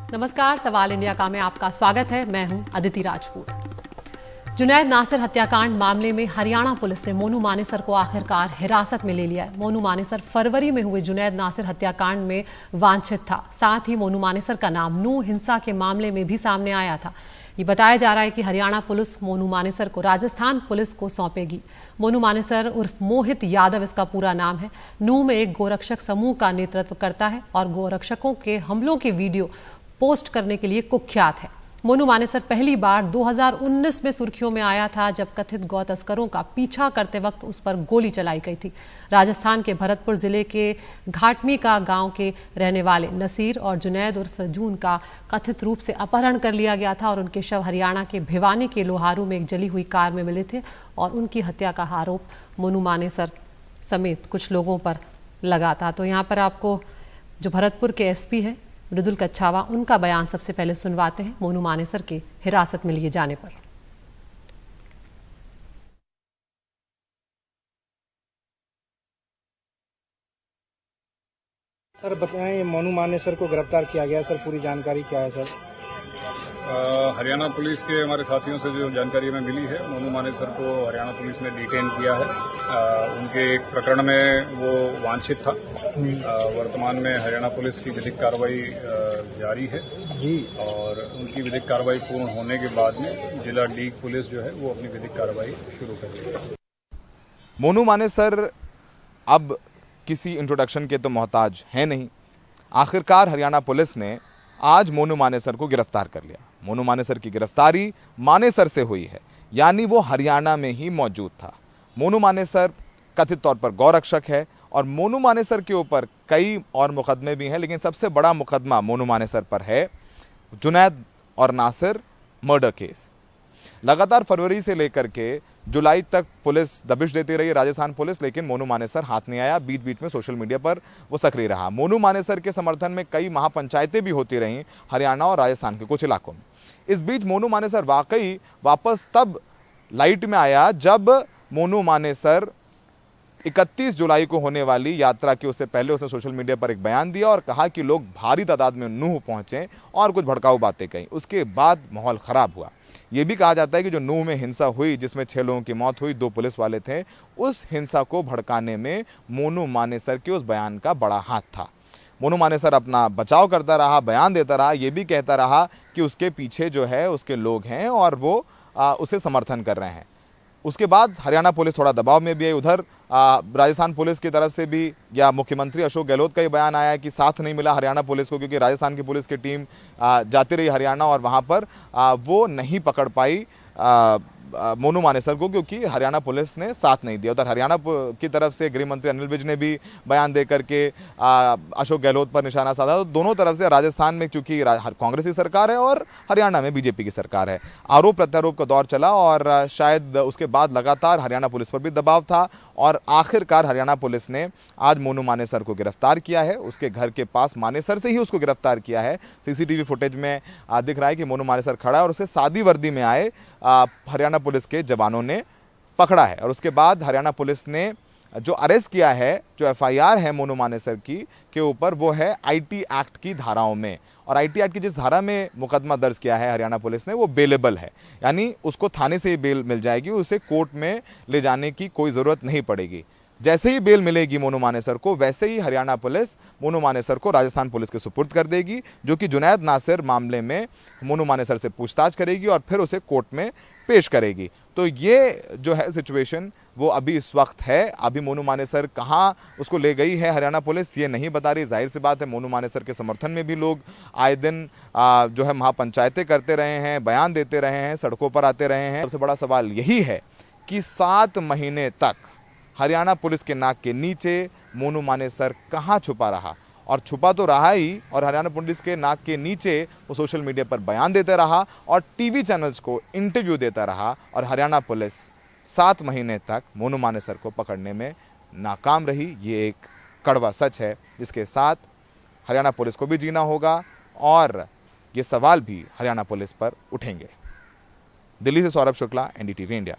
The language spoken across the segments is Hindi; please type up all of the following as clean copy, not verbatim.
नमस्कार, सवाल इंडिया का में आपका स्वागत है। मैं हूं अदिति राजपूत। जुनैद नासिर हत्याकांड मामले में हरियाणा पुलिस ने मोनू मानेसर को आखिरकार हिरासत में ले लिया है। मोनू मानेसर फरवरी में हुए जुनैद नासिर हत्याकांड में वांछित था। साथ ही मोनू मानेसर का नाम नूह हिंसा के मामले में भी सामने आया था। ये बताया जा रहा है कि हरियाणा पुलिस मोनू मानेसर को राजस्थान पुलिस को सौंपेगी। मोनू मानेसर उर्फ मोहित यादव इसका पूरा नाम है। नूह में एक गोरक्षक समूह का नेतृत्व करता है और गोरक्षकों के हमलों की वीडियो पोस्ट करने के लिए कुख्यात है। मोनू मानेसर पहली बार 2019 में सुर्खियों में आया था, जब कथित गौ तस्करों का पीछा करते वक्त उस पर गोली चलाई गई थी। राजस्थान के भरतपुर जिले के घाटमी का गांव के रहने वाले नसीर और जुनैद उर्फ जून का कथित रूप से अपहरण कर लिया गया था और उनके शव हरियाणा के भिवानी के लोहारू में एक जली हुई कार में मिले थे और उनकी हत्या का आरोप मोनू मानेसर समेत कुछ लोगों पर लगा था। तो यहाँ पर आपको जो भरतपुर के एसपी हैं मृदुल कच्छावा, उनका बयान सबसे पहले सुनवाते हैं मोनू मानेसर के हिरासत में लिए जाने पर। सर बताएं, मोनू मानेसर को गिरफ्तार किया गया सर, पूरी जानकारी क्या है सर? हरियाणा पुलिस के हमारे साथियों से जो जानकारी हमें मिली है, मोनू मानेसर को हरियाणा पुलिस ने डिटेन किया है। उनके एक प्रकरण में वो वांछित था। वर्तमान में हरियाणा पुलिस की विधिक कार्रवाई जारी है जी, और उनकी विधिक कार्रवाई पूर्ण होने के बाद में जिला डी पुलिस जो है वो अपनी विधिक कार्रवाई शुरू करेगी। मोनू मानेसर अब किसी इंट्रोडक्शन के तो मोहताज है नहीं। आखिरकार हरियाणा पुलिस ने आज मोनू मानेसर को गिरफ्तार कर लिया। मोनू मानेसर की गिरफ्तारी मानेसर से हुई है, यानी वो हरियाणा में ही मौजूद था। मोनू मानेसर कथित तौर पर गौरक्षक है और मोनू मानेसर के ऊपर कई और मुकदमे भी हैं, लेकिन सबसे बड़ा मुकदमा मोनू मानेसर पर है जुनैद और नासिर मर्डर केस। लगातार फरवरी से लेकर के जुलाई तक पुलिस दबिश देती रही राजस्थान पुलिस, लेकिन मोनू मानेसर हाथ नहीं आया। बीच बीच में सोशल मीडिया पर वो सक्रिय रहा। मोनू मानेसर के समर्थन में कई महापंचायतें भी होती रहीं हरियाणा और राजस्थान के कुछ इलाकों में। इस बीच मोनू मानेसर वाकई वापस तब लाइट में आया जब मोनू मानेसर 31 जुलाई को होने वाली यात्रा के उससे पहले उसने सोशल मीडिया पर एक बयान दिया और कहा कि लोग भारी तादाद में नूह पहुंचे और कुछ भड़काऊ बातें कहीं। उसके बाद माहौल खराब हुआ। यह भी कहा जाता है कि जो नूह में हिंसा हुई, जिसमें 6 लोगों की मौत हुई, 2 पुलिस वाले थे, उस हिंसा को भड़काने में मोनू मानेसर के उस बयान का बड़ा हाथ था। मोनू मानेसर अपना बचाव करता रहा, बयान देता रहा, ये भी कहता रहा कि उसके पीछे जो है उसके लोग हैं और वो उसे समर्थन कर रहे हैं। उसके बाद हरियाणा पुलिस थोड़ा दबाव में भी आई। उधर राजस्थान पुलिस की तरफ से भी या मुख्यमंत्री अशोक गहलोत का ये बयान आया कि साथ नहीं मिला हरियाणा पुलिस को, क्योंकि राजस्थान की पुलिस की टीम जाती रही हरियाणा और वहाँ पर वो नहीं पकड़ पाई मोनू मानेसर को, क्योंकि हरियाणा पुलिस ने साथ नहीं दिया। उधर हरियाणा की तरफ से गृह मंत्री अनिल विज ने भी बयान देकर के अशोक गहलोत पर निशाना साधा। तो दोनों तरफ से राजस्थान में चूंकि कांग्रेस की सरकार है और हरियाणा में बीजेपी की सरकार है, आरोप प्रत्यारोप का दौर चला और शायद उसके बाद लगातार हरियाणा पुलिस पर भी दबाव था और आखिरकार हरियाणा पुलिस ने आज मोनू मानेसर को गिरफ्तार किया है। उसके घर के पास मानेसर से ही उसको गिरफ्तार किया है। सीसीटीवी फुटेज में दिख रहा है कि मोनू मानेसर खड़ा है और उसे सादी वर्दी में आए हरियाणा पुलिस के जवानों ने पकड़ा है। और उसके बाद हरियाणा पुलिस ने जो अरेस्ट किया है, जो एफआईआर है मोनू मानेसर की के ऊपर, वो है आईटी एक्ट की धाराओं में। और आईटी एक्ट की जिस धारा में मुकदमा दर्ज किया है हरियाणा पुलिस ने, वो बेलेबल है, यानी उसको थाने से ही बेल मिल जाएगी, उसे कोर्ट में ले जाने की कोई ज़रूरत नहीं पड़ेगी। जैसे ही बेल मिलेगी मोनू मानेसर को, वैसे ही हरियाणा पुलिस मोनू मानेसर को राजस्थान पुलिस के सुपुर्द कर देगी, जो कि जुनैद नासिर मामले में मोनू मानेसर से पूछताछ करेगी और फिर उसे कोर्ट में पेश करेगी। तो ये जो है सिचुएशन वो अभी इस वक्त है। अभी मोनू मानेसर कहाँ उसको ले गई है हरियाणा पुलिस ये नहीं बता रही। जाहिर सी बात है, मोनू मानेसर के समर्थन में भी लोग आए दिन जो है महापंचायतें करते रहे हैं, बयान देते रहे हैं, सड़कों पर आते रहे हैं। सबसे बड़ा सवाल यही है कि 7 महीने तक हरियाणा पुलिस के नाक के नीचे मोनू मानेसर कहाँ छुपा रहा, और छुपा तो रहा ही, और हरियाणा पुलिस के नाक के नीचे वो सोशल मीडिया पर बयान देता रहा और टीवी चैनल्स को इंटरव्यू देता रहा। और हरियाणा पुलिस 7 महीने तक मोनू मानेसर को पकड़ने में नाकाम रही। ये एक कड़वा सच है, जिसके साथ हरियाणा पुलिस को भी जीना होगा और ये सवाल भी हरियाणा पुलिस पर उठेंगे। दिल्ली से सौरभ शुक्ला, एनडीटीवी इंडिया।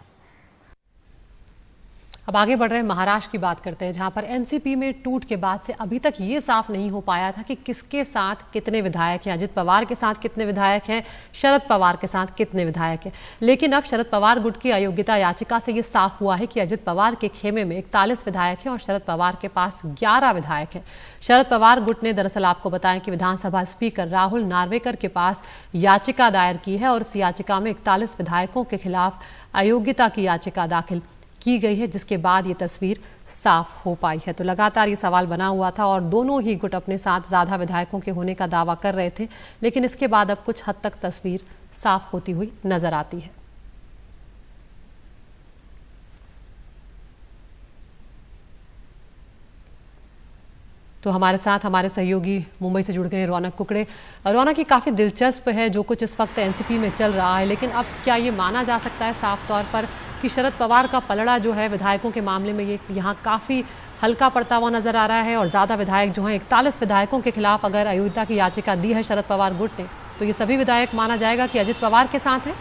अब आगे बढ़ रहे हैं, महाराष्ट्र की बात करते हैं, जहां पर एनसीपी में टूट के बाद से अभी तक ये साफ नहीं हो पाया था कि किसके साथ कितने विधायक हैं। अजित पवार के साथ कितने विधायक हैं, शरद पवार के साथ कितने विधायक हैं। लेकिन अब शरद पवार गुट की अयोग्यता याचिका से ये साफ हुआ है कि अजित पवार के खेमे में 41 विधायक हैं और शरद पवार के पास 11 विधायक हैं। शरद पवार गुट ने दरअसल आपको बताया कि विधानसभा स्पीकर राहुल नार्वेकर के पास याचिका दायर की है और इस याचिका में 41 विधायकों के खिलाफ अयोग्यता की याचिका दाखिल की गई है, जिसके बाद ये तस्वीर साफ हो पाई है। तो लगातार ये सवाल बना हुआ था और दोनों ही गुट अपने साथ ज्यादा विधायकों के होने का दावा कर रहे थे, लेकिन इसके बाद अब कुछ हद तक तस्वीर साफ होती हुई नजर आती है। तो हमारे साथ हमारे सहयोगी मुंबई से जुड़ गए रौनक कुकड़े। रौनक, ये काफ़ी दिलचस्प है जो कुछ इस वक्त एनसीपी में चल रहा है, लेकिन अब क्या ये माना जा सकता है साफ तौर पर कि शरद पवार का पलड़ा जो है विधायकों के मामले में ये यहाँ काफ़ी हल्का पड़ता हुआ नजर आ रहा है और ज़्यादा विधायक जो हैं 41 विधायकों के खिलाफ अगर अयोग्यता की याचिका दी है शरद पवार गुट ने, तो ये सभी विधायक माना जाएगा कि अजित पवार के साथ हैं?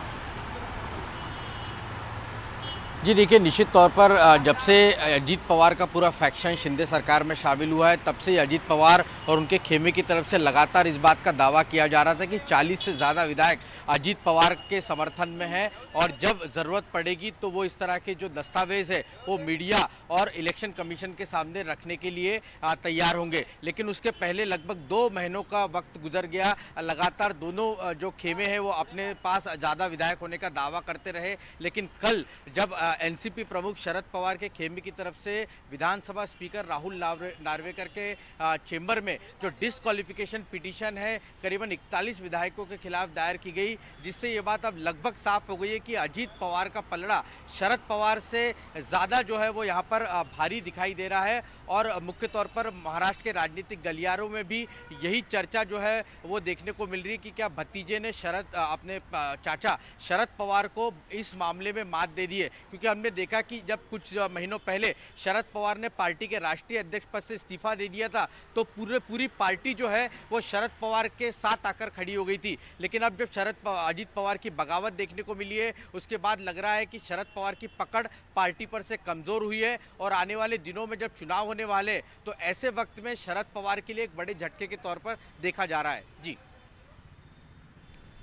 जी देखिए, निश्चित तौर पर जब से अजीत पवार का पूरा फैक्शन शिंदे सरकार में शामिल हुआ है, तब से अजीत पवार और उनके खेमे की तरफ से लगातार इस बात का दावा किया जा रहा था कि 40 से ज़्यादा विधायक अजीत पवार के समर्थन में हैं और जब ज़रूरत पड़ेगी तो वो इस तरह के जो दस्तावेज है वो मीडिया और इलेक्शन कमीशन के सामने रखने के लिए तैयार होंगे। लेकिन उसके पहले लगभग 2 महीनों का वक्त गुजर गया, लगातार दोनों जो खेमे हैं वो अपने पास ज़्यादा विधायक होने का दावा करते रहे। लेकिन कल जब एनसीपी प्रमुख शरद पवार के खेमे की तरफ से विधानसभा स्पीकर राहुल नार्वेकर के चेंबर में जो डिस्क्वालिफिकेशन पिटीशन है करीबन 41 विधायकों के खिलाफ दायर की गई, जिससे ये बात अब लगभग साफ हो गई है कि अजीत पवार का पलड़ा शरद पवार से ज़्यादा जो है वो यहाँ पर भारी दिखाई दे रहा है। और मुख्य तौर पर महाराष्ट्र के राजनीतिक गलियारों में भी यही चर्चा जो है वो देखने को मिल रही है कि क्या भतीजे ने अपने चाचा शरद पवार को इस मामले में मात दे दी है। क्योंकि हमने देखा कि जब कुछ महीनों पहले शरद पवार ने पार्टी के राष्ट्रीय अध्यक्ष पद से इस्तीफा दे दिया था तो पूरी पार्टी जो है वो शरद पवार के साथ आकर खड़ी हो गई थी। लेकिन अब जब अजीत पवार की बगावत देखने को मिली है, उसके बाद लग रहा है कि शरद पवार की पकड़ पार्टी पर से कमजोर हुई है और आने वाले दिनों में जब चुनाव होने वाले तो ऐसे वक्त में शरद पवार के लिए एक बड़े झटके के तौर पर देखा जा रहा है। जी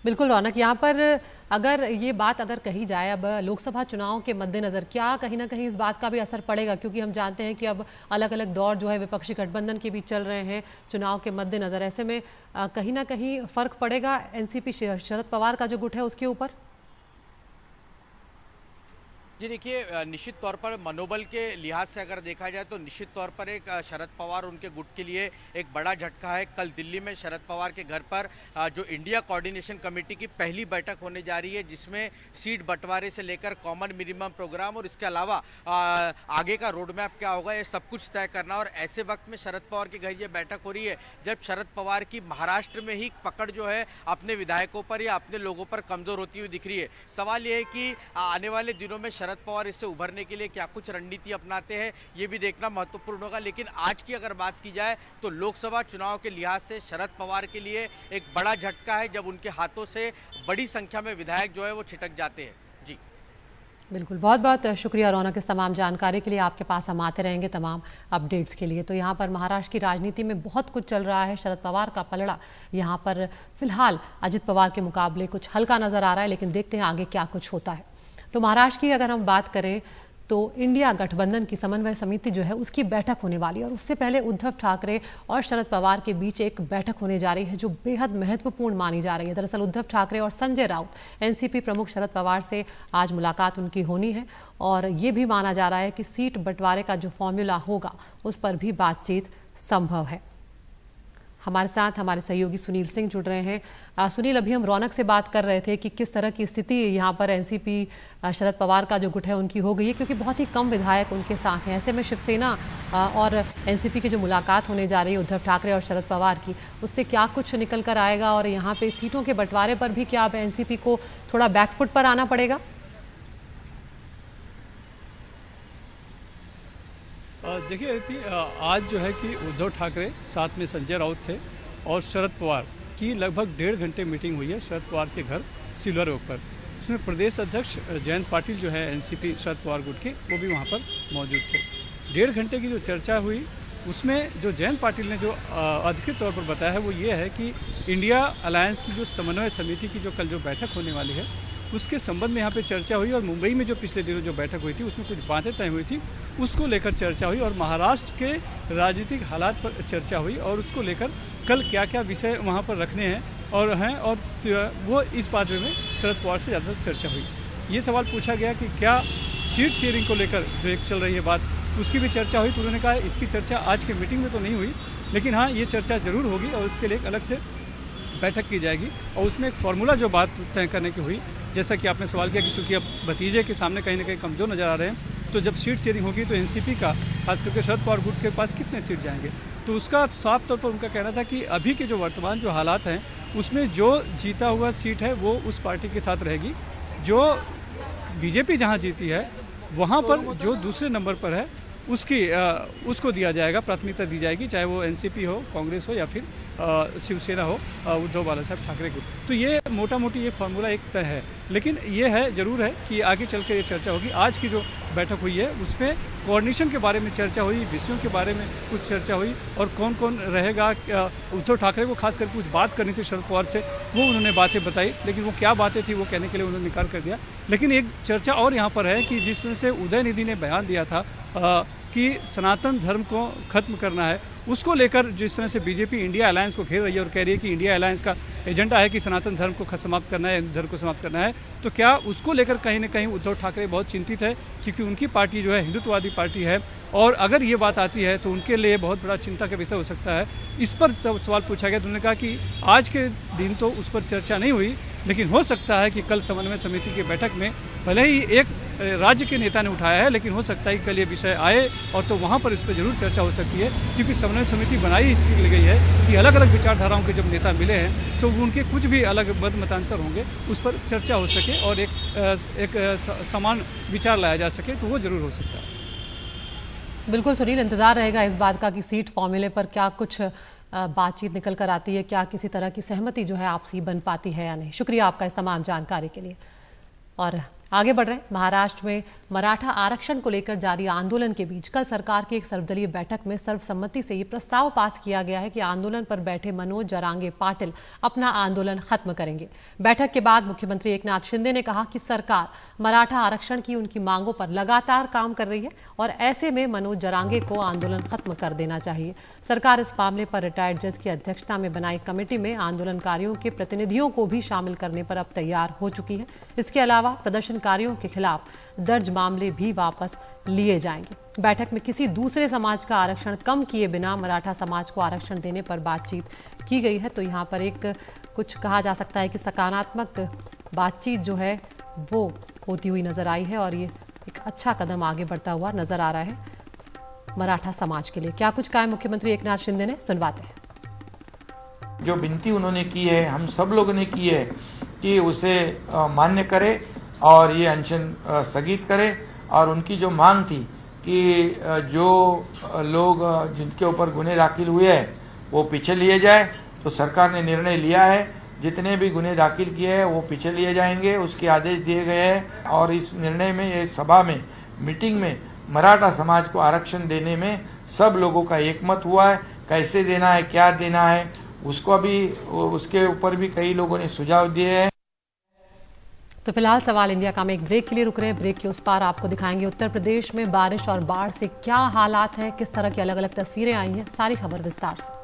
बिल्कुल रौनक, यहाँ पर अगर ये बात अगर कही जाए अब लोकसभा चुनाव के मद्देनजर क्या कहीं ना कहीं इस बात का भी असर पड़ेगा, क्योंकि हम जानते हैं कि अब अलग अलग दौर जो है विपक्षी गठबंधन के बीच चल रहे हैं चुनाव के मद्देनजर, ऐसे में कहीं ना कहीं फर्क पड़ेगा एनसीपी शरद पवार का जो गुट है उसके ऊपर? जी देखिए, निश्चित तौर पर मनोबल के लिहाज से अगर देखा जाए तो निश्चित तौर पर एक शरद पवार उनके गुट के लिए एक बड़ा झटका है। कल दिल्ली में शरद पवार के घर पर जो इंडिया कोऑर्डिनेशन कमेटी की पहली बैठक होने जा रही है, जिसमें सीट बंटवारे से लेकर कॉमन मिनिमम प्रोग्राम और इसके अलावा आगे का रोड मैप क्या होगा ये सब कुछ तय करना। और ऐसे वक्त में शरद पवार के घर ये बैठक हो रही है जब शरद पवार की महाराष्ट्र में ही पकड़ जो है अपने विधायकों पर या अपने लोगों पर कमजोर होती हुई दिख रही है। सवाल ये है कि आने वाले दिनों में शरद पवार इससे उभरने के लिए क्या कुछ रणनीति अपनाते हैं, ये भी देखना महत्वपूर्ण होगा। लेकिन आज की अगर बात की जाए तो लोकसभा चुनाव के लिहाज से शरद पवार के लिए एक बड़ा झटका है जब उनके हाथों से बड़ी संख्या में विधायक जो है वो छिटक जाते हैं। जी बिल्कुल, बहुत बहुत शुक्रिया रौनक इस तमाम जानकारी के लिए। आपके पास हम आते रहेंगे तमाम अपडेट्स के लिए। तो यहाँ पर महाराष्ट्र की राजनीति में बहुत कुछ चल रहा है। शरद पवार का पलड़ा यहाँ पर फिलहाल अजित पवार के मुकाबले कुछ हल्का नजर आ रहा है, लेकिन देखते हैं आगे क्या कुछ होता है। तो महाराष्ट्र की अगर हम बात करें तो इंडिया गठबंधन की समन्वय समिति जो है उसकी बैठक होने वाली है और उससे पहले उद्धव ठाकरे और शरद पवार के बीच एक बैठक होने जा रही है जो बेहद महत्वपूर्ण मानी जा रही है। दरअसल उद्धव ठाकरे और संजय राउत एनसीपी प्रमुख शरद पवार से आज मुलाकात उनकी होनी है और ये भी माना जा रहा है कि सीट बंटवारे का जो फॉर्मूला होगा उस पर भी बातचीत संभव है। हमारे साथ हमारे सहयोगी सुनील सिंह जुड़ रहे हैं। सुनील, अभी हम रौनक से बात कर रहे थे कि किस तरह की स्थिति यहाँ पर एनसीपी शरद पवार का जो गुट है उनकी हो गई है, क्योंकि बहुत ही कम विधायक उनके साथ हैं। ऐसे में शिवसेना और एनसीपी की जो मुलाकात होने जा रही है उद्धव ठाकरे और शरद पवार की, उससे क्या कुछ निकल कर आएगा और यहाँ पे सीटों के बंटवारे पर भी क्या अब एनसीपी को थोड़ा बैकफुट पर आना पड़ेगा? देखिए आज जो है कि उद्धव ठाकरे साथ में संजय राउत थे और शरद पवार की लगभग 1.5 घंटे मीटिंग हुई है शरद पवार के घर सिल्वर ओक पर। उसमें प्रदेश अध्यक्ष जयंत पाटिल जो है एनसीपी शरद पवार गुट के, वो भी वहाँ पर मौजूद थे। 1.5 घंटे की जो चर्चा हुई उसमें जो जयंत पाटिल ने जो अधिकृत तौर पर बताया है वो ये है कि इंडिया अलायंस की जो समन्वय समिति की जो कल जो बैठक होने वाली है उसके संबंध में यहाँ पे चर्चा हुई, और मुंबई में जो पिछले दिनों जो बैठक हुई थी उसमें कुछ बातें तय हुई थी, उसको लेकर चर्चा हुई, और महाराष्ट्र के राजनीतिक हालात पर चर्चा हुई, और उसको लेकर कल क्या क्या विषय वहाँ पर रखने हैं और वो इस बात में शरद पवार से ज़्यादा चर्चा हुई। ये सवाल पूछा गया कि क्या सीट शेयरिंग को लेकर जो एक चल रही है बात, उसकी भी चर्चा हुई, तो उन्होंने कहा इसकी चर्चा आज के मीटिंग में तो नहीं हुई, लेकिन हाँ ये चर्चा जरूर होगी और उसके लिए एक अलग से बैठक की जाएगी, और उसमें एक फार्मूला जो बात तय करने की हुई, जैसा कि आपने सवाल किया कि चूंकि अब भतीजे के सामने कहीं ना कहीं कमज़ोर नज़र आ रहे हैं, तो जब सीट शेयरिंग होगी तो एनसीपी का खास करके शरद पवार गुट के पास कितने सीट जाएंगे, तो उसका साफ तौर पर उनका कहना था कि अभी के जो वर्तमान जो हालात हैं उसमें जो जीता हुआ सीट है वो उस पार्टी के साथ रहेगी, जो बीजेपी जहाँ जीती है वहाँ पर जो दूसरे नंबर पर है उसको दिया जाएगा, प्राथमिकता दी जाएगी, चाहे वो एनसीपी हो, कांग्रेस हो या फिर शिवसेना हो, उद्धव बाला साहब ठाकरे को। तो ये मोटा मोटी ये फार्मूला एक तय है, लेकिन ये है जरूर है कि आगे चल के ये चर्चा होगी। आज की जो बैठक हुई है उसमें कोऑर्डिनेशन के बारे में चर्चा हुई, विषयों के बारे में कुछ चर्चा हुई, और कौन कौन रहेगा। उद्धव ठाकरे को खास कर कुछ बात करनी थी शरद पवार से, वो उन्होंने बातें बताई, लेकिन वो क्या बातें थी वो कहने के लिए उन्होंने इनकार कर दिया। लेकिन एक चर्चा और यहाँ पर है कि जिस तरह से उदयनिधि ने बयान दिया था कि सनातन धर्म को खत्म करना है, उसको लेकर जिस तरह से बीजेपी इंडिया अलायंस को घेर रही है और कह रही है कि इंडिया अलायंस का एजेंडा है कि सनातन धर्म को समाप्त करना है, धर्म को समाप्त करना है, तो क्या उसको लेकर कहीं ना कहीं उद्धव ठाकरे बहुत चिंतित है, क्योंकि उनकी पार्टी जो है हिंदुत्ववादी पार्टी है, और अगर ये बात आती है तो उनके लिए बहुत बड़ा चिंता का विषय हो सकता है। इस पर सवाल पूछा गया तो उन्होंने कहा कि आज के दिन तो उस पर चर्चा नहीं हुई, लेकिन हो सकता है कि कल समन्वय समिति की बैठक में भले ही एक राज्य के नेता ने उठाया है, लेकिन हो सकता है कि कल ये विषय आए और तो वहाँ पर इस पर जरूर चर्चा हो सकती है, क्योंकि समन्वय समिति बनाई इसके लिए गई है कि अलग अलग विचारधाराओं के जब नेता मिले हैं तो उनके कुछ भी अलग मतांतर होंगे उस पर चर्चा हो सके और एक समान विचार लाया जा सके, तो वो जरूर हो सकता है। बिल्कुल सुनील, इंतजार रहेगा इस बात का कि सीट फॉर्मूले पर क्या कुछ बातचीत निकल कर आती है, क्या किसी तरह की सहमति जो है आपसी बन पाती है या नहीं। शुक्रिया आपका इस तमाम जानकारी के लिए। और आगे बढ़ रहे हैं, महाराष्ट्र में मराठा आरक्षण को लेकर जारी आंदोलन के बीच कल सरकार की एक सर्वदलीय बैठक में सर्वसम्मति से ये प्रस्ताव पास किया गया है कि आंदोलन पर बैठे मनोज जरांगे पाटिल अपना आंदोलन खत्म करेंगे। बैठक के बाद मुख्यमंत्री एकनाथ शिंदे ने कहा कि सरकार मराठा आरक्षण की उनकी मांगों पर लगातार काम कर रही है और ऐसे में मनोज जरांगे को आंदोलन खत्म कर देना चाहिए। सरकार इस मामले पर रिटायर्ड जज की अध्यक्षता में बनाई कमेटी में आंदोलनकारियों के प्रतिनिधियों को भी शामिल करने पर अब तैयार हो चुकी है। इसके अलावा प्रदर्शनकारियों के खिलाफ दर्ज मामले भी वापस लिए जाएंगे। बैठक में किसी दूसरे समाज का आरक्षण कम किए बिना मराठा समाज को आरक्षण देने पर बातचीत की गई है। तो यहाँ पर एक कुछ कहा जा सकता है कि सकारात्मक बातचीत जो है वो होती हुई नजर आई है और ये एक अच्छा कदम आगे बढ़ता हुआ नजर आ रहा है मराठा समाज के लिए। क्या कुछ कहा मुख्यमंत्री एकनाथ शिंदे ने, सुनवाते हैं। जो विनती उन्होंने की है, हम सब लोगों ने की है कि उसे मान्य करे और ये अनशन स्थगित करे, और उनकी जो मांग थी कि जो लोग जिनके ऊपर गुने दाखिल हुए हैं वो पीछे लिए जाए, तो सरकार ने निर्णय लिया है जितने भी गुने दाखिल किए हैं वो पीछे लिए जाएंगे, उसके आदेश दिए गए हैं। और इस निर्णय में, ये सभा में, मीटिंग में मराठा समाज को आरक्षण देने में सब लोगों का एकमत हुआ है। कैसे देना है, क्या देना है, उसको भी, उसके ऊपर भी कई लोगों ने सुझाव दिए हैं। तो फिलहाल सवाल इंडिया का में एक ब्रेक के लिए रुक रहे हैं। ब्रेक के उस पार आपको दिखाएंगे उत्तर प्रदेश में बारिश और बाढ़ से क्या हालात हैं, किस तरह की अलग अलग तस्वीरें आई हैं, सारी खबर विस्तार से।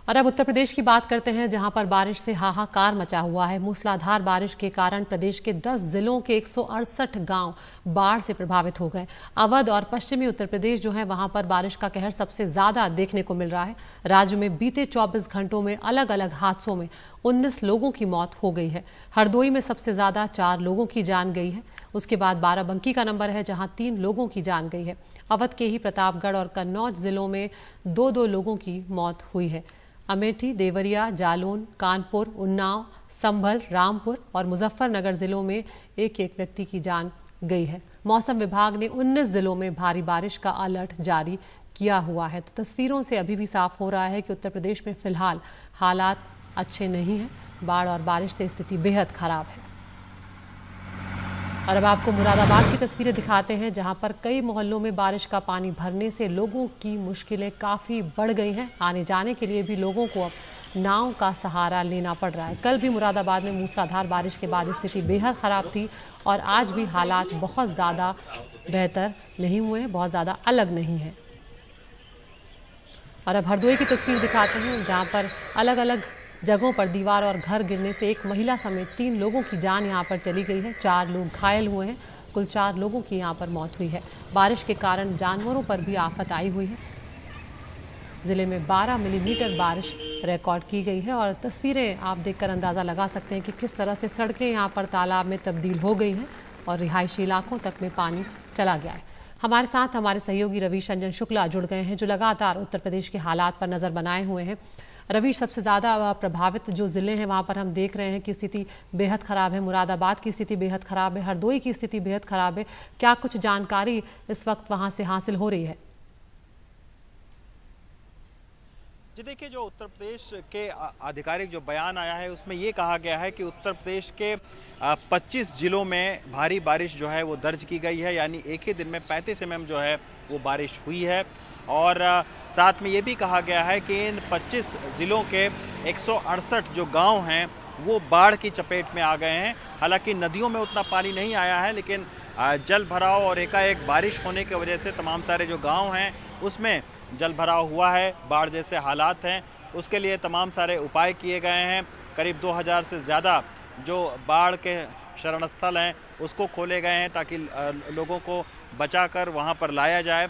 और अब उत्तर प्रदेश की बात करते हैं, जहां पर बारिश से हाहाकार मचा हुआ है। मूसलाधार बारिश के कारण प्रदेश के 10 जिलों के 168 गांव बाढ़ से प्रभावित हो गए। अवध और पश्चिमी उत्तर प्रदेश जो है वहां पर बारिश का कहर सबसे ज्यादा देखने को मिल रहा है। राज्य में बीते 24 घंटों में अलग अलग हादसों में 19 लोगों की मौत हो गई है। हरदोई में सबसे ज्यादा 4 लोगों की जान गई है। उसके बाद बाराबंकी का नंबर है जहां 3 लोगों की जान गई है। अवध के ही प्रतापगढ़ और कन्नौज जिलों में 2-2 लोगों की मौत हुई है। अमेठी, देवरिया, जालौन, कानपुर, उन्नाव, संभल, रामपुर और मुजफ्फरनगर जिलों में एक एक व्यक्ति की जान गई है। मौसम विभाग ने 19 जिलों में भारी बारिश का अलर्ट जारी किया हुआ है। तो तस्वीरों से अभी भी साफ हो रहा है कि उत्तर प्रदेश में फिलहाल हालात अच्छे नहीं हैं। बाढ़ और बारिश से स्थिति बेहद खराब है। और अब आपको मुरादाबाद की तस्वीरें दिखाते हैं, जहां पर कई मोहल्लों में बारिश का पानी भरने से लोगों की मुश्किलें काफ़ी बढ़ गई हैं। आने जाने के लिए भी लोगों को अब नाव का सहारा लेना पड़ रहा है। कल भी मुरादाबाद में मूसलाधार बारिश के बाद स्थिति बेहद ख़राब थी और आज भी हालात बहुत ज़्यादा बेहतर नहीं हुए हैं, बहुत ज़्यादा अलग नहीं है। और अब हरदोई की तस्वीर दिखाते हैं, जहाँ पर अलग अलग जगहों पर दीवार और घर गिरने से एक महिला समेत 3 लोगों की जान यहां पर चली गई है। 4 लोग घायल हुए हैं। कुल 4 लोगों की यहां पर मौत हुई है। बारिश के कारण जानवरों पर भी आफत आई हुई है। जिले में 12 मिलीमीटर बारिश रिकॉर्ड की गई है और तस्वीरें आप देखकर अंदाज़ा लगा सकते हैं कि किस तरह से सड़कें यहां पर तालाब में तब्दील हो गई हैं और रिहायशी इलाकों तक में पानी चला गया है। हमारे साथ हमारे सहयोगी रवीश रंजन शुक्ला जुड़ गए हैं, जो लगातार उत्तर प्रदेश के हालात पर नज़र बनाए हुए हैं। रवीश, सबसे ज़्यादा प्रभावित जो ज़िले हैं वहाँ पर हम देख रहे हैं कि स्थिति बेहद ख़राब है। मुरादाबाद की स्थिति बेहद ख़राब है, हरदोई की स्थिति बेहद ख़राब है। क्या कुछ जानकारी इस वक्त वहाँ से हासिल हो रही है? जी देखिए, जो उत्तर प्रदेश के आधिकारिक जो बयान आया है उसमें ये कहा गया है कि उत्तर प्रदेश के 25 जिलों में भारी बारिश जो है वो दर्ज की गई है, यानी एक ही दिन में 35 mm जो है वो बारिश हुई है। और साथ में ये भी कहा गया है कि इन 25 ज़िलों के 168 जो गांव हैं वो बाढ़ की चपेट में आ गए हैं। हालांकि नदियों में उतना पानी नहीं आया है, लेकिन जल भराव और एकाएक बारिश होने की वजह से तमाम सारे जो गांव हैं उसमें जल भराव हुआ है। बाढ़ जैसे हालात हैं, उसके लिए तमाम सारे उपाय किए गए हैं। करीब 2000 से ज़्यादा जो बाढ़ के शरण स्थल हैं उसको खोले गए हैं ताकि लोगों को बचाकर वहाँ पर लाया जाए।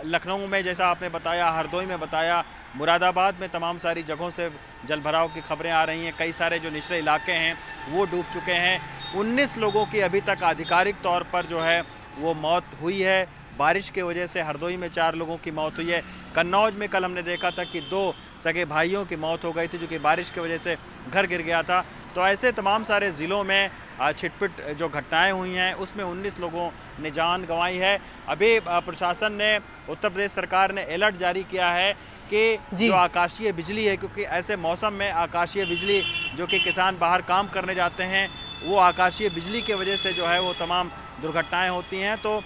लखनऊ में जैसा आपने बताया, हरदोई में बताया, मुरादाबाद में तमाम सारी जगहों से जल भराव की खबरें आ रही हैं। कई सारे जो निचले इलाके हैं वो डूब चुके हैं। 19 लोगों की अभी तक आधिकारिक तौर पर जो है वो मौत हुई है। बारिश की वजह से हरदोई में 4 लोगों की मौत हुई है। कन्नौज में कल हमने देखा था कि 2 सगे भाइयों की मौत हो गई थी, जो कि बारिश की वजह से घर गिर गया था। तो ऐसे तमाम सारे ज़िलों में छिटपिट जो घटनाएं हुई हैं उसमें 19 लोगों ने जान गंवाई है। अभी प्रशासन ने, उत्तर प्रदेश सरकार ने अलर्ट जारी किया है कि जो आकाशीय बिजली है, क्योंकि ऐसे मौसम में आकाशीय बिजली जो कि किसान बाहर काम करने जाते हैं वो आकाशीय बिजली की वजह से जो है वो तमाम दुर्घटनाएं होती हैं। तो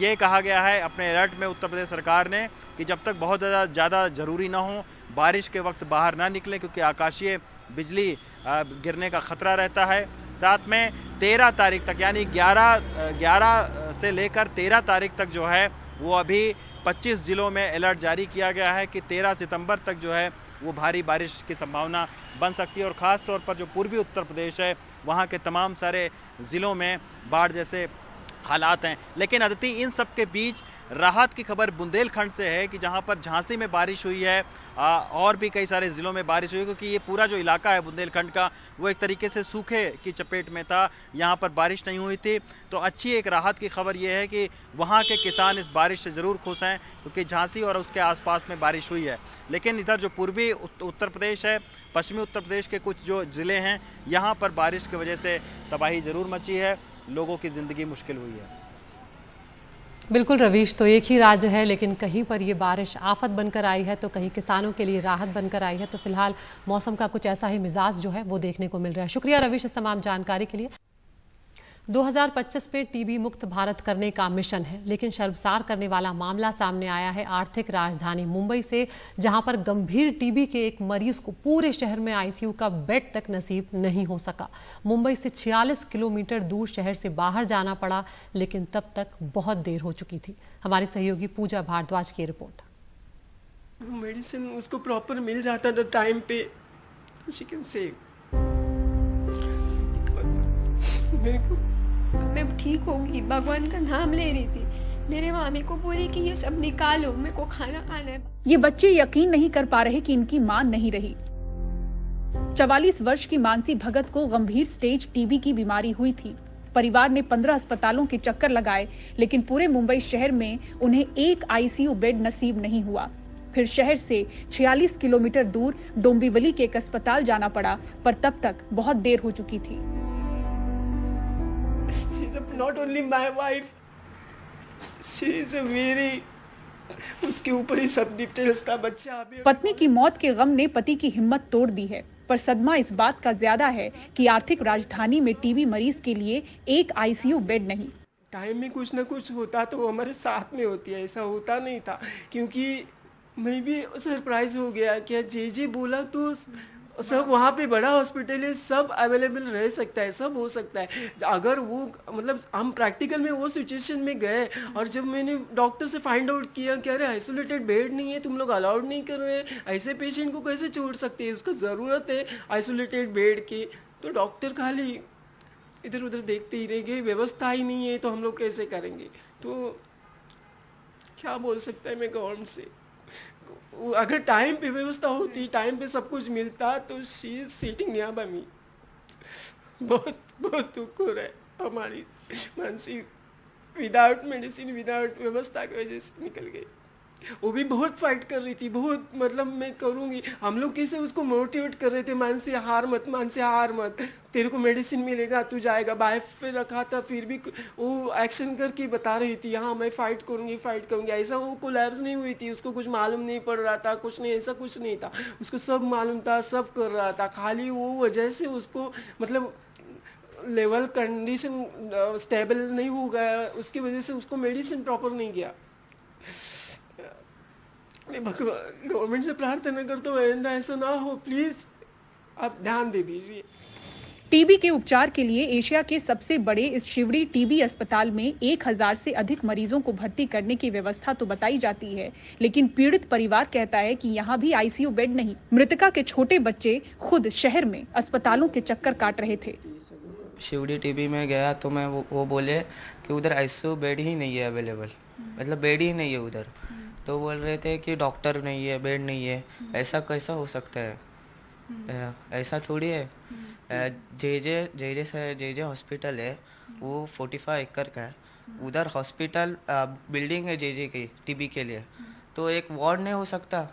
ये कहा गया है अपने अलर्ट में उत्तर प्रदेश सरकार ने कि जब तक बहुत ज़्यादा ज़रूरी ना हो बारिश के वक्त बाहर ना निकलें, क्योंकि आकाशीय बिजली गिरने का खतरा रहता है। साथ में 13 तारीख तक, यानी 11 से लेकर 13 तारीख तक जो है वो अभी 25 ज़िलों में अलर्ट जारी किया गया है कि 13 सितंबर तक जो है वो भारी बारिश की संभावना बन सकती है। और ख़ास तौर पर जो पूर्वी उत्तर प्रदेश है वहाँ के तमाम सारे ज़िलों में बाढ़ जैसे हालात हैं। लेकिन अदिति, इन सब के बीच राहत की खबर बुंदेलखंड से है कि जहां पर झांसी में बारिश हुई है और भी कई सारे ज़िलों में बारिश हुई है, क्योंकि ये पूरा जो इलाका है बुंदेलखंड का वो एक तरीके से सूखे की चपेट में था, यहाँ पर बारिश नहीं हुई थी। तो अच्छी एक राहत की खबर ये है कि वहाँ के किसान इस बारिश से ज़रूर खुश हैं, क्योंकि झांसी और उसके आसपास में बारिश हुई है। लेकिन इधर जो पूर्वी उत्तर प्रदेश है, पश्चिमी उत्तर प्रदेश के कुछ जो ज़िले हैं, यहाँ पर बारिश की वजह से तबाही ज़रूर मची है, लोगों की ज़िंदगी मुश्किल हुई है। बिल्कुल रवीश, तो एक ही राज्य है लेकिन कहीं पर ये बारिश आफत बनकर आई है तो कहीं किसानों के लिए राहत बनकर आई है। तो फिलहाल मौसम का कुछ ऐसा ही मिजाज जो है वो देखने को मिल रहा है। शुक्रिया रवीश इस तमाम जानकारी के लिए। 2025 में टीबी मुक्त भारत करने का मिशन है, लेकिन शर्मसार करने वाला मामला सामने आया है आर्थिक राजधानी मुंबई से, जहां पर गंभीर टीबी के एक मरीज को पूरे शहर में आईसीयू का बेड तक नसीब नहीं हो सका। मुंबई से 46 किलोमीटर दूर शहर से बाहर जाना पड़ा, लेकिन तब तक बहुत देर हो चुकी थी। हमारी सहयोगी पूजा भारद्वाज की रिपोर्ट। मेडिसिन उसको प्रॉपर मिल जाता तो टाइम पे शी कैन सेव। मेरे को मैं ठीक होगी, भगवान का नाम ले रही थी। मेरे मामी को बोली कि ये सब निकालो, मेरे को खाना खाना है। ये बच्चे यकीन नहीं कर पा रहे कि इनकी मां नहीं रही। 44 वर्ष की मानसी भगत को गंभीर स्टेज टीबी की बीमारी हुई थी। परिवार ने 15 अस्पतालों के चक्कर लगाए, लेकिन पूरे मुंबई शहर में उन्हें एक आईसीयू बेड नसीब नहीं हुआ। फिर शहर से 46 किलोमीटर दूर डोंबिवली के एक अस्पताल जाना पड़ा, पर तब तक बहुत देर हो चुकी थी। She's not only my wife, she is a very उसके ऊपर ही सब डिटेल्स था। बच्चा अभी पत्नी की मौत के गम ने पति की हिम्मत तोड़ दी है, पर सदमा इस बात का ज्यादा है कि आर्थिक राजधानी में टीबी मरीज के लिए एक आईसीयू बेड नहीं। टाइम में कुछ ना कुछ होता तो वो हमारे साथ में होती है, ऐसा होता नहीं था। क्योंकि मैं भी सरप्राइज हो गया, क्या जे बोला तो सब वहाँ पे बड़ा हॉस्पिटल है, सब अवेलेबल रह सकता है, सब हो सकता है। अगर वो मतलब हम प्रैक्टिकल में वो सिचुएशन में गए और जब मैंने डॉक्टर से फाइंड आउट किया कि अरे आइसोलेटेड बेड नहीं है, तुम लोग अलाउड नहीं कर रहे हैं, ऐसे पेशेंट को कैसे छोड़ सकते हैं, उसको ज़रूरत है आइसोलेटेड बेड की, तो डॉक्टर खाली इधर उधर देखते ही रह गए, व्यवस्था ही नहीं है तो हम लोग कैसे करेंगे। तो क्या बोल सकता है मैं गवर्नमेंट से, अगर टाइम पे व्यवस्था होती, टाइम पे सब कुछ मिलता तो she is sitting near by me. बहुत बहुत दुख हो रहा है हमारी मानसी विदाउट मेडिसिन, विदाउट व्यवस्था की वजह से निकल गई। वो भी बहुत फाइट कर रही थी, बहुत मतलब मैं करूँगी, हम लोग कैसे उसको मोटिवेट कर रहे थे, मानसी हार मत, मानसी हार मत, तेरे को मेडिसिन मिलेगा, तू जाएगा। बाहर पे रखा था फिर भी वो एक्शन करके बता रही थी, हाँ मैं फाइट करूँगी, फाइट करूँगी। ऐसा वो कोलैप्स नहीं हुई थी, उसको कुछ मालूम नहीं पड़ रहा था, कुछ नहीं, ऐसा कुछ नहीं था, उसको सब मालूम था, सब कर रहा था, खाली वो वजह से उसको मतलब लेवल कंडीशन स्टेबल नहीं हो गया, उसकी वजह से उसको मेडिसिन प्रॉपर नहीं गया। मैं गवर्नमेंट से प्रार्थना करता हूँ ऐसा ना हो, प्लीज आप ध्यान दे दीजिए। टीबी के उपचार के लिए एशिया के सबसे बड़े इस शिवड़ी टीबी अस्पताल में 1000 से अधिक मरीजों को भर्ती करने की व्यवस्था तो बताई जाती है, लेकिन पीड़ित परिवार कहता है कि यहाँ भी आईसीयू बेड नहीं। मृतका के छोटे बच्चे खुद शहर में अस्पतालों के चक्कर काट रहे थे। शिवड़ी टीबी में गया तो मैं वो बोले कि उधर आईसीयू बेड ही नहीं है अवेलेबल, मतलब बेड ही नहीं है उधर। तो बोल रहे थे कि डॉक्टर नहीं है, बेड नहीं है। ऐसा कैसा हो सकता है, ऐसा थोड़ी है। जे हॉस्पिटल है वो 45 एकड़ का है, उधर हॉस्पिटल बिल्डिंग है जे की टीबी के लिए, तो एक वार्ड नहीं हो सकता।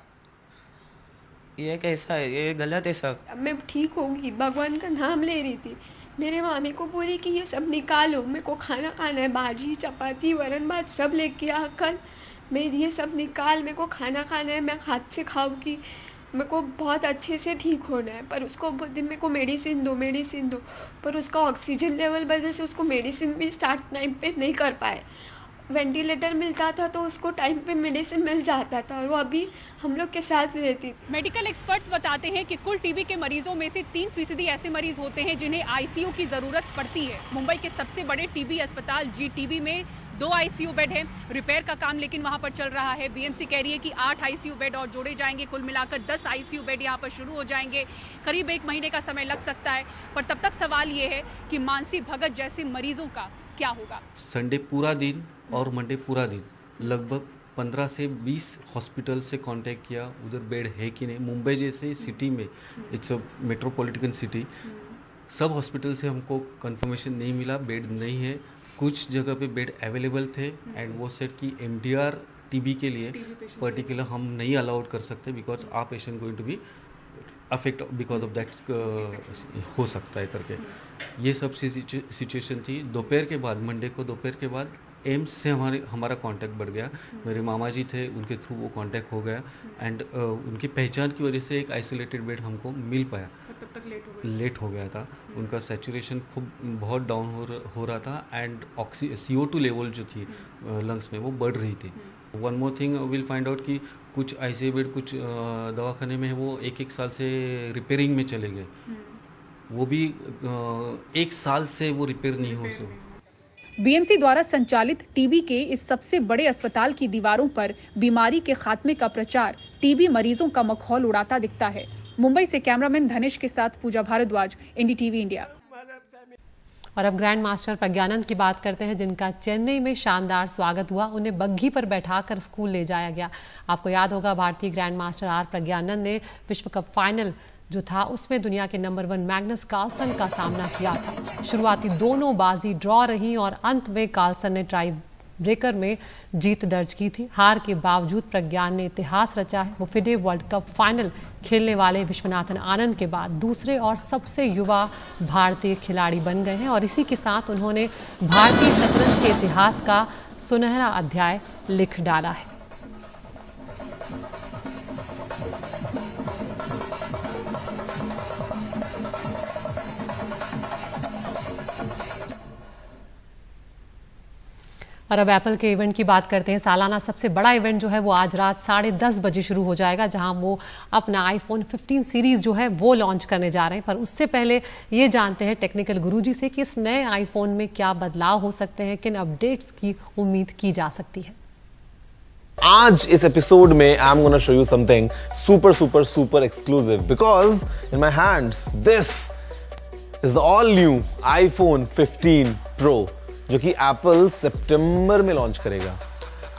ये कैसा है, ये गलत है सब। मैं ठीक होगी, भगवान का नाम ले रही थी। मेरे मामी को बोली कि ये सब निकालो, मेरे को खाना खाना है, भाजी चपाती वरण भात सब लेके आ कल, मैं ये सब निकाल, मेरे को खाना खाना है, मैं हाथ से खाऊंगी, मेरे को बहुत अच्छे से ठीक होना है। पर उसको दिन मेरे को मेडिसिन दो, पर उसका ऑक्सीजन लेवल वजह से उसको मेडिसिन भी स्टार्ट टाइम पे नहीं कर पाए। वेंटिलेटर मिलता था तो उसको टाइम पे मेडिसिन मिल जाता था और वो अभी हम लोग के साथ रहती थी। मेडिकल एक्सपर्ट्स बताते हैं कि कुल टीबी के मरीजों में से 3% ऐसे मरीज होते हैं जिन्हें आईसीयू की जरूरत पड़ती है। मुंबई के सबसे बड़े टीबी अस्पताल जीटीबी में 2 आईसीयू बेड है, रिपेयर का काम लेकिन वहां पर चल रहा है। बीएमसी कह रही है कि 8 आईसीयू बेड और जोड़े जाएंगे, कुल मिलाकर 10 आईसीयू बेड यहां पर शुरू हो जाएंगे। करीब 1 महीने का समय लग सकता है, पर तब तक सवाल ये है कि मानसी भगत जैसे मरीजों का क्या होगा। संडे पूरा दिन और मंडे पूरा दिन लगभग 15 से 20 हॉस्पिटल से कांटेक्ट किया, उधर बेड है कि नहीं। मुंबई जैसे सिटी में, इट्स अ मेट्रोपॉलिटन सिटी, सब हॉस्पिटल से हमको कंफर्मेशन नहीं मिला, बेड नहीं है। कुछ जगह पे बेड अवेलेबल थे एंड वो सेट कि एमडीआर टीबी के लिए पर्टिकुलर हम नहीं अलाउड कर सकते because are patient going to be affect because of that हो सकता है करके। ये सब सिचुएशन थी। दोपहर के बाद, मंडे को दोपहर के बाद एम्स से हमारा कांटेक्ट बढ़ गया। मेरे मामा जी थे, उनके थ्रू वो कांटेक्ट हो गया एंड उनकी पहचान की वजह से एक आइसोलेटेड बेड हमको मिल पाया। तब तक लेट हो गया था, उनका सैचुरेशन खूब बहुत डाउन हो रहा था एंड CO2 लेवल जो थी लंग्स में वो बढ़ रही थी। One more thing will find out कि कुछ आईसीयू बेड कुछ दवाखाने में वो 1 साल से रिपेयरिंग में चले गए, वो भी 1 साल से वो रिपेयर नहीं हो सके। बीएमसी द्वारा संचालित टीबी के इस सबसे बड़े अस्पताल की दीवारों पर बीमारी के खात्मे का प्रचार टीबी मरीजों का मखौल उड़ाता दिखता है। मुंबई से कैमरामैन धनेश के साथ पूजा भारद्वाज, NDTV इंडिया। और अब ग्रैंड मास्टर प्रज्ञानंद की बात करते हैं, जिनका चेन्नई में शानदार स्वागत हुआ। उन्हें बग्घी पर बैठाकर स्कूल ले जाया गया। आपको याद होगा, भारतीय ग्रैंड मास्टर R प्रज्ञानंद ने विश्व कप फाइनल जो था उसमें दुनिया के नंबर 1 मैग्नस कार्लसन का सामना किया था। शुरुआती दोनों बाजी ड्रॉ रही और अंत में कार्लसन ने टाई ब्रेकर में जीत दर्ज की थी। हार के बावजूद प्रज्ञान ने इतिहास रचा है। वो FIDE वर्ल्ड कप फाइनल खेलने वाले विश्वनाथन आनंद के बाद दूसरे और सबसे युवा भारतीय खिलाड़ी बन गए हैं और इसी के साथ उन्होंने भारतीय शतरंज के इतिहास का सुनहरा अध्याय लिख डाला है। और अब एप्पल के इवेंट की बात करते हैं। सालाना सबसे बड़ा इवेंट जो है वो आज रात 10:30 बजे शुरू हो जाएगा, जहां वो अपना आईफोन 15 सीरीज जो है वो लॉन्च करने जा रहे हैं। पर उससे पहले ये जानते हैं टेक्निकल गुरुजी से कि इस नए आईफोन में क्या बदलाव हो सकते हैं, किन अपडेट्स की उम्मीद की जा सकती है। आज इस एपिसोड में I am gonna show you something super exclusive because in my hands this is the all new iPhone 15 Pro जो कि एप्पल सितंबर में लॉन्च करेगा।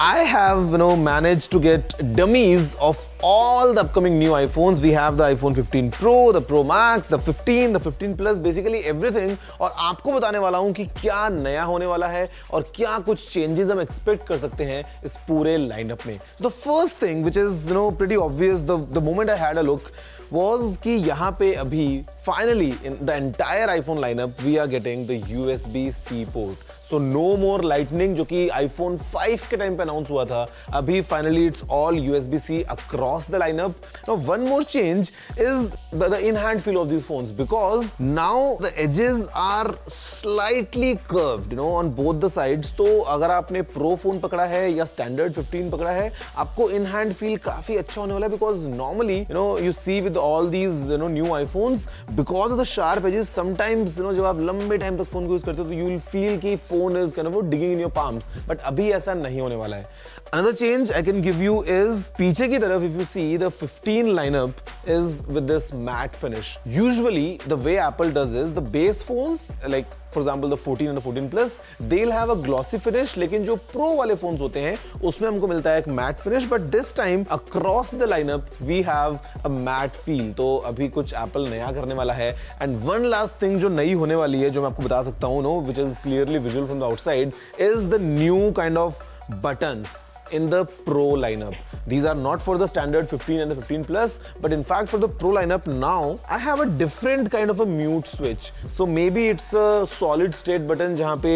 I have managed to get dummies of all the upcoming new iPhones. We have the iPhone 15 Pro, the Pro Max, the 15, the 15 Plus, basically everything. और आपको बताने वाला हूं कि क्या नया होने वाला है और क्या कुछ चेंजेस हम एक्सपेक्ट कर सकते हैं इस पूरे लाइनअप में। The first thing which is pretty obvious the moment I had a look was कि यहाँ पे अभी finally in the entire iPhone lineup we are getting the USB-C port. So no more Lightning जो कि iPhone 5 के टाइम पे अनाउंस हुआ था, अभी finally it's all USB-C across the lineup. Now one more change is the in-hand feel of these phones because now the edges are slightly curved, on both the sides. तो अगर आपने Pro phone पकड़ा है या Standard 15 पकड़ा है, आपको in-hand feel काफी अच्छा होने वाला है because normally you see with all these new iPhones because of the sharp edges sometimes जब आप लंबे टाइम तक फोन को यूज करते हो तो you will feel कि phone is kind of digging in your palms, but अभी ऐसा नहीं होने वाला है। Another change I can give you is पीछे की तरफ if you see the 15 lineup is with this matte finish. Usually the way Apple does is the base phones like for example the 14 and the 14 Plus they'll have a glossy finish, लेकिन जो Pro वाले phones होते हैं उसमें हमको मिलता है एक matte finish, but this time across the lineup we have a matte feel. तो अभी कुछ Apple नया करने वाला है। And one last thing जो नई होने वाली है जो मैं आपको बता सकता हूँ which is clearly visual from the outside is the new kind of buttons in the Pro lineup. These are not for the standard 15 and the 15 Plus, but in fact for the Pro lineup now I have a different kind of a mute switch. So maybe it's a solid state button जहाँ पे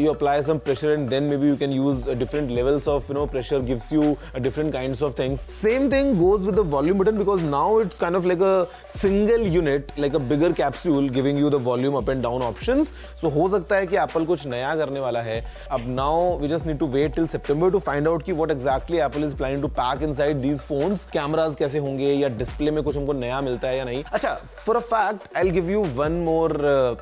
you apply some pressure and then maybe you can use different levels of pressure, gives you different kinds of things. Same thing goes with the volume button because now it's kind of like a single unit, like a bigger capsule giving you the volume up and down options. So हो सकता है कि Apple कुछ नया करने वाला है। अब now we just need to wait till September to find out कि what exactly Apple is planning to pack inside these phones. Cameras कैसे होंगे या डिस्प्ले में कुछ हमको नया मिलता है या नहीं। अच्छा, for a fact I'll give you one more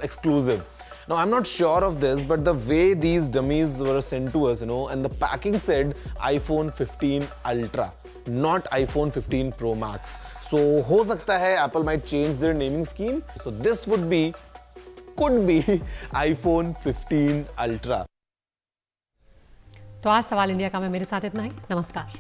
exclusive. Now I'm not sure of this, but the way these dummies were sent to us, and the packing said iPhone 15 Ultra, not iPhone 15 Pro Max. So हो सकता है Apple might change their naming scheme. So this could be iPhone 15 Ultra. तो आज सवाल इंडिया का में मेरे साथ इतना ही। नमस्कार।